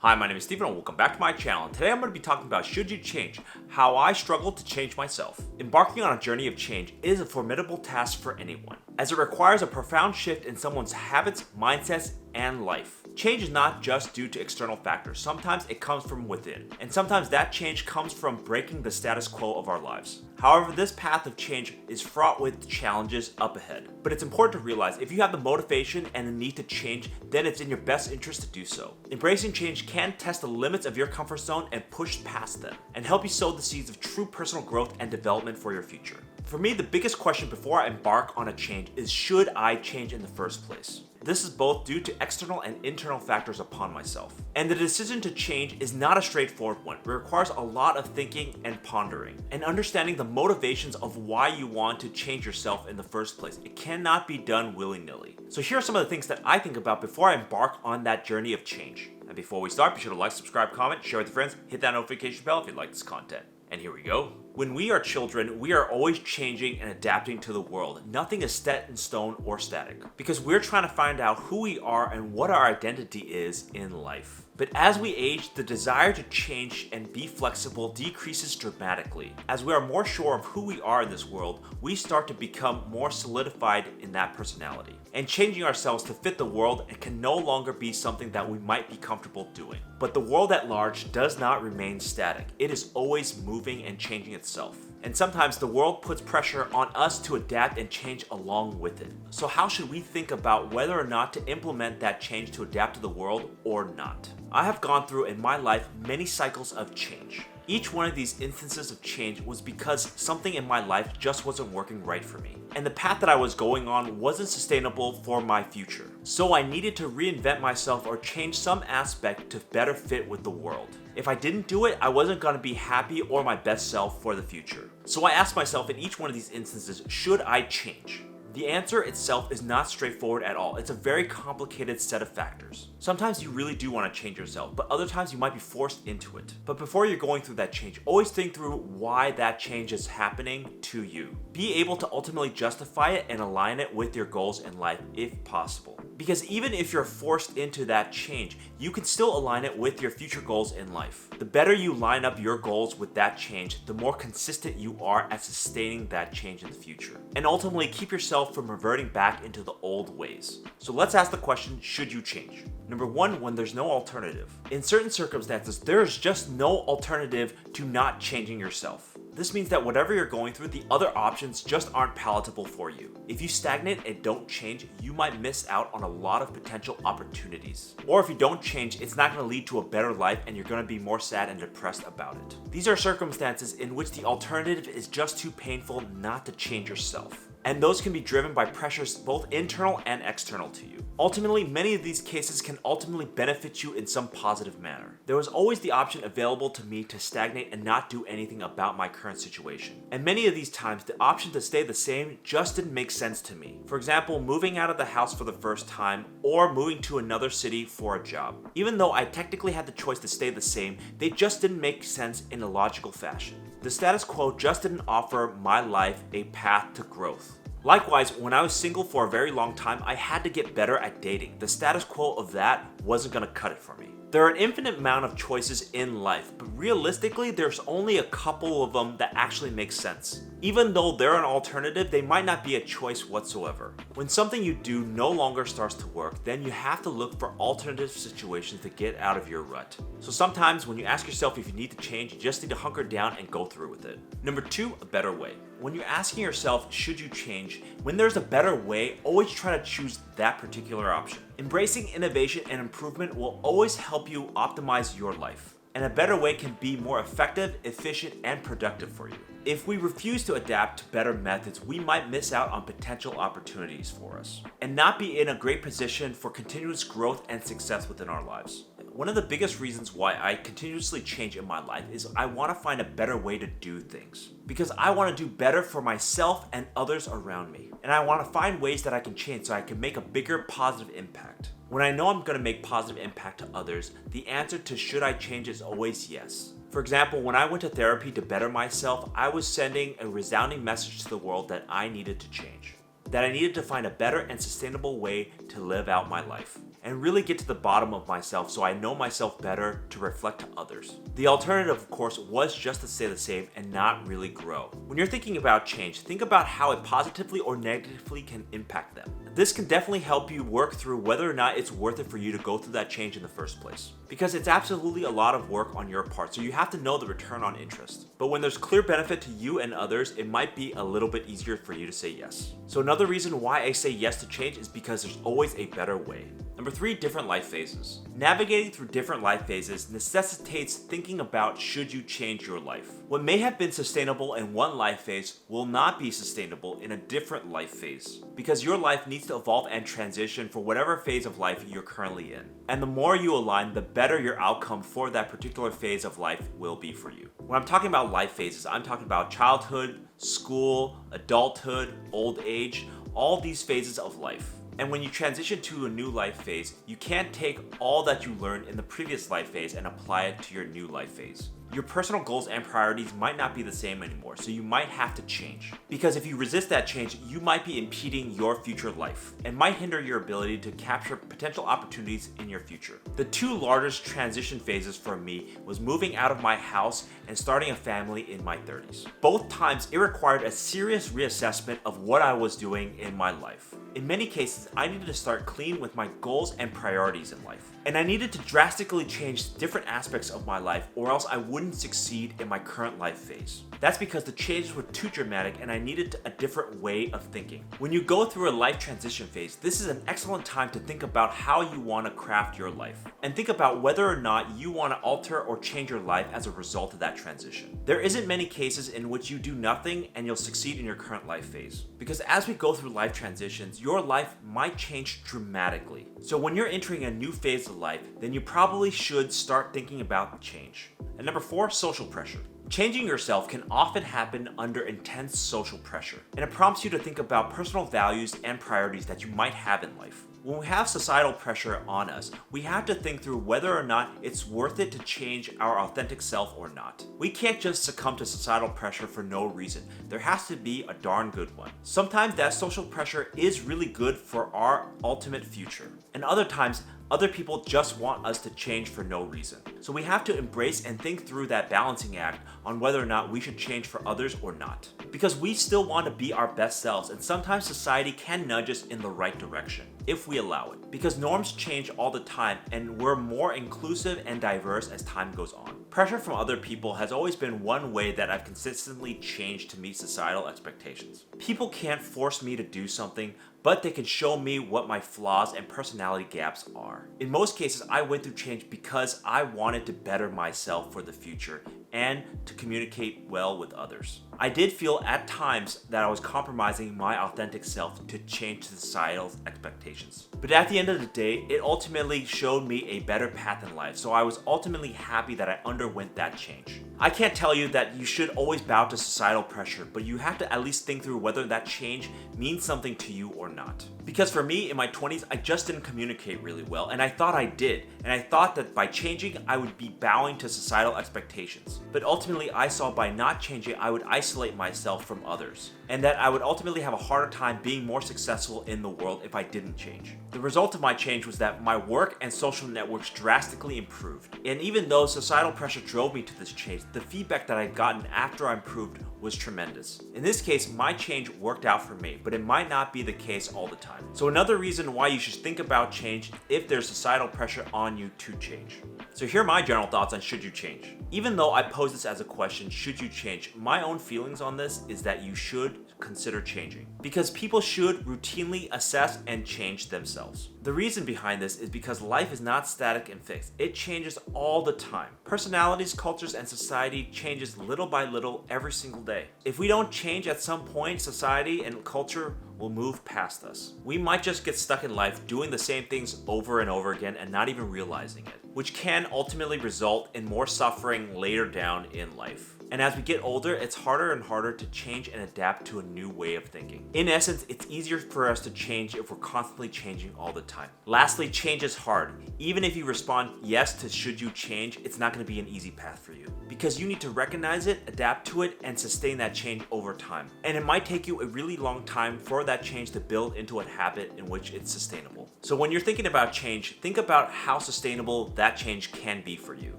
Hi, my name is Steven and welcome back to my channel. And today I'm going to be talking about should you change, how I struggle to change myself. Embarking on a journey of change is a formidable task for anyone, as it requires a profound shift in someone's habits, mindsets, and life. Change is not just due to external factors. Sometimes it comes from within, and sometimes that change comes from breaking the status quo of our lives. However, this path of change is fraught with challenges up ahead. But it's important to realize if you have the motivation and the need to change, then it's in your best interest to do so. Embracing change can test the limits of your comfort zone and push past them, and help you sow the seeds of true personal growth and development for your future. For me, the biggest question before I embark on a change is, should I change in the first place? This is both due to external and internal factors upon myself. And the decision to change is not a straightforward one. It requires a lot of thinking and pondering, and understanding the motivations of why you want to change yourself in the first place. It cannot be done willy-nilly. So here are some of the things that I think about before I embark on that journey of change. And before we start, be sure to like, subscribe, comment, share with your friends, hit that notification bell if you like this content. And here we go. When we are children, we are always changing and adapting to the world. Nothing is set in stone or static, because we're trying to find out who we are and what our identity is in life. But as we age, the desire to change and be flexible decreases dramatically. As we are more sure of who we are in this world, we start to become more solidified in that personality. And changing ourselves to fit the world can no longer be something that we might be comfortable doing. But the world at large does not remain static. It is always moving and changing itself. And sometimes the world puts pressure on us to adapt and change along with it. So how should we think about whether or not to implement that change to adapt to the world or not? I have gone through in my life many cycles of change. Each one of these instances of change was because something in my life just wasn't working right for me, and the path that I was going on wasn't sustainable for my future. So I needed to reinvent myself or change some aspect to better fit with the world. If I didn't do it, I wasn't going to be happy or my best self for the future. So I asked myself in each one of these instances, should I change? The answer itself is not straightforward at all. It's a very complicated set of factors. Sometimes you really do want to change yourself, but other times you might be forced into it. But before you're going through that change, always think through why that change is happening to you. Be able to ultimately justify it and align it with your goals in life if possible. Because even if you're forced into that change, you can still align it with your future goals in life. The better you line up your goals with that change, the more consistent you are at sustaining that change in the future. And ultimately keep yourself from reverting back into the old ways. So let's ask the question, should you change? Number one, when there's no alternative. In certain circumstances, there is just no alternative to not changing yourself. This means that whatever you're going through, the other options just aren't palatable for you. If you stagnate and don't change, you might miss out on a lot of potential opportunities. Or if you don't change, it's not going to lead to a better life and you're going to be more sad and depressed about it. These are circumstances in which the alternative is just too painful not to change yourself. And those can be driven by pressures both internal and external to you. Ultimately, many of these cases can ultimately benefit you in some positive manner. There was always the option available to me to stagnate and not do anything about my current situation. And many of these times, the option to stay the same just didn't make sense to me. For example, moving out of the house for the first time or moving to another city for a job. Even though I technically had the choice to stay the same, they just didn't make sense in a logical fashion. The status quo just didn't offer my life a path to growth. Likewise, when I was single for a very long time, I had to get better at dating. The status quo of that wasn't gonna cut it for me. There are an infinite amount of choices in life, but realistically, there's only a couple of them that actually make sense. Even though they're an alternative, they might not be a choice whatsoever. When something you do no longer starts to work, then you have to look for alternative situations to get out of your rut. So sometimes when you ask yourself if you need to change, you just need to hunker down and go through with it. Number two, a better way. When you're asking yourself, should you change? When there's a better way, always try to choose that particular option. Embracing innovation and improvement will always help you optimize your life. And a better way can be more effective, efficient, and productive for you. If we refuse to adapt to better methods, we might miss out on potential opportunities for us and not be in a great position for continuous growth and success within our lives. One of the biggest reasons why I continuously change in my life is I want to find a better way to do things. Because I want to do better for myself and others around me. And I want to find ways that I can change so I can make a bigger positive impact. When I know I'm going to make positive impact to others, the answer to should I change is always yes. For example, when I went to therapy to better myself, I was sending a resounding message to the world that I needed to change. that I needed to find a better and sustainable way to live out my life and really get to the bottom of myself so I know myself better to reflect to others. The alternative, of course, was just to stay the same and not really grow. When you're thinking about change, think about how it positively or negatively can impact them. This can definitely help you work through whether or not it's worth it for you to go through that change in the first place. Because it's absolutely a lot of work on your part, so you have to know the return on interest. But when there's clear benefit to you and others, it might be a little bit easier for you to say yes. So another reason why I say yes to change is because there's always a better way. Number 3, different life phases. Navigating through different life phases necessitates thinking about should you change your life. What may have been sustainable in one life phase will not be sustainable in a different life phase, because your life needs to evolve and transition for whatever phase of life you're currently in. And the more you align, the better your outcome for that particular phase of life will be for you. When I'm talking about life phases, I'm talking about childhood, school, adulthood, old age, all these phases of life. And when you transition to a new life phase, you can't take all that you learned in the previous life phase and apply it to your new life phase. Your personal goals and priorities might not be the same anymore, so you might have to change. Because if you resist that change, you might be impeding your future life and might hinder your ability to capture potential opportunities in your future. The 2 largest transition phases for me was moving out of my house and starting a family in my 30s. Both times, it required a serious reassessment of what I was doing in my life. In many cases, I needed to start clean with my goals and priorities in life. And I needed to drastically change different aspects of my life, or else I wouldn't succeed in my current life phase. That's because the changes were too dramatic and I needed a different way of thinking. When you go through a life transition phase, this is an excellent time to think about how you want to craft your life. And think about whether or not you want to alter or change your life as a result of that transition. There isn't many cases in which you do nothing and you'll succeed in your current life phase. Because as we go through life transitions, your life might change dramatically. So when you're entering a new phase of life, then you probably should start thinking about change. And number 4, social pressure. Changing yourself can often happen under intense social pressure, and it prompts you to think about personal values and priorities that you might have in life. When we have societal pressure on us, we have to think through whether or not it's worth it to change our authentic self or not. We can't just succumb to societal pressure for no reason. There has to be a darn good one. Sometimes that social pressure is really good for our ultimate future, and other times, other people just want us to change for no reason. So we have to embrace and think through that balancing act on whether or not we should change for others or not. Because we still want to be our best selves, and sometimes society can nudge us in the right direction, if we allow it. Because norms change all the time, and we're more inclusive and diverse as time goes on. Pressure from other people has always been one way that I've consistently changed to meet societal expectations. People can't force me to do something, but they can show me what my flaws and personality gaps are. In most cases, I went through change because I wanted to better myself for the future and to communicate well with others. I did feel at times that I was compromising my authentic self to change societal expectations. But at the end of the day, it ultimately showed me a better path in life, so I was ultimately happy that I underwent that change. I can't tell you that you should always bow to societal pressure, but you have to at least think through whether that change means something to you or not. Because for me, in my 20s, I just didn't communicate really well, and I thought I did. And I thought that by changing, I would be bowing to societal expectations. But ultimately, I saw by not changing, I would isolate myself from others, and that I would ultimately have a harder time being more successful in the world if I didn't change. The result of my change was that my work and social networks drastically improved. And even though societal pressure drove me to this change, the feedback that I'd gotten after I improved was tremendous. In this case, my change worked out for me, but it might not be the case all the time. So another reason why you should think about change if there's societal pressure on you to change. So here are my general thoughts on should you change. Even though I pose this as a question, should you change, my own feelings on this is that you should consider changing. Because people should routinely assess and change themselves. The reason behind this is because life is not static and fixed. It changes all the time. Personalities, cultures, and society changes little by little every single day. If we don't change at some point, society and culture will move past us. We might just get stuck in life doing the same things over and over again and not even realizing it, which can ultimately result in more suffering later down in life. And as we get older, it's harder and harder to change and adapt to a new way of thinking. In essence, it's easier for us to change if we're constantly changing all the time. Lastly, change is hard. Even if you respond yes to should you change, it's not going to be an easy path for you. Because you need to recognize it, adapt to it, and sustain that change over time. And it might take you a really long time for that change to build into a habit in which it's sustainable. So when you're thinking about change, think about how sustainable that change can be for you.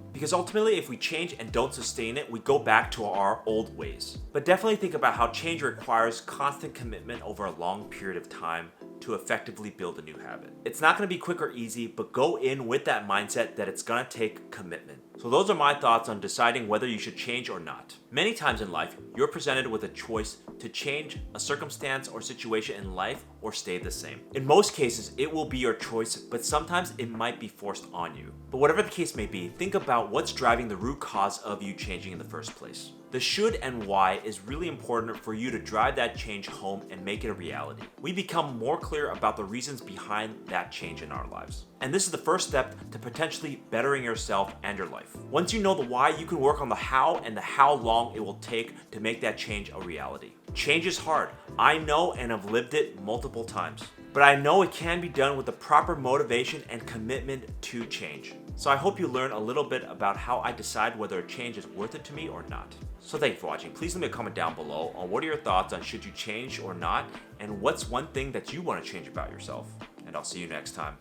Because ultimately, if we change and don't sustain it, we go back to our old ways. But definitely think about how change requires constant commitment over a long period of time to effectively build a new habit. It's not going to be quick or easy, but go in with that mindset that it's going to take commitment. So those are my thoughts on deciding whether you should change or not. Many times in life, you're presented with a choice to change a circumstance or situation in life or stay the same. In most cases, it will be your choice, but sometimes it might be forced on you. But whatever the case may be, think about what's driving the root cause of you changing in the first place. The should and why is really important for you to drive that change home and make it a reality. We become more clear about the reasons behind that change in our lives. And this is the first step to potentially bettering yourself and your life. Once you know the why, you can work on the how and the how long it will take to make that change a reality. Change is hard. I know and have lived it multiple times. But I know it can be done with the proper motivation and commitment to change. So I hope you learn a little bit about how I decide whether a change is worth it to me or not. So thank you for watching. Please leave me a comment down below on what are your thoughts on should you change or not, and what's one thing that you want to change about yourself. And I'll see you next time.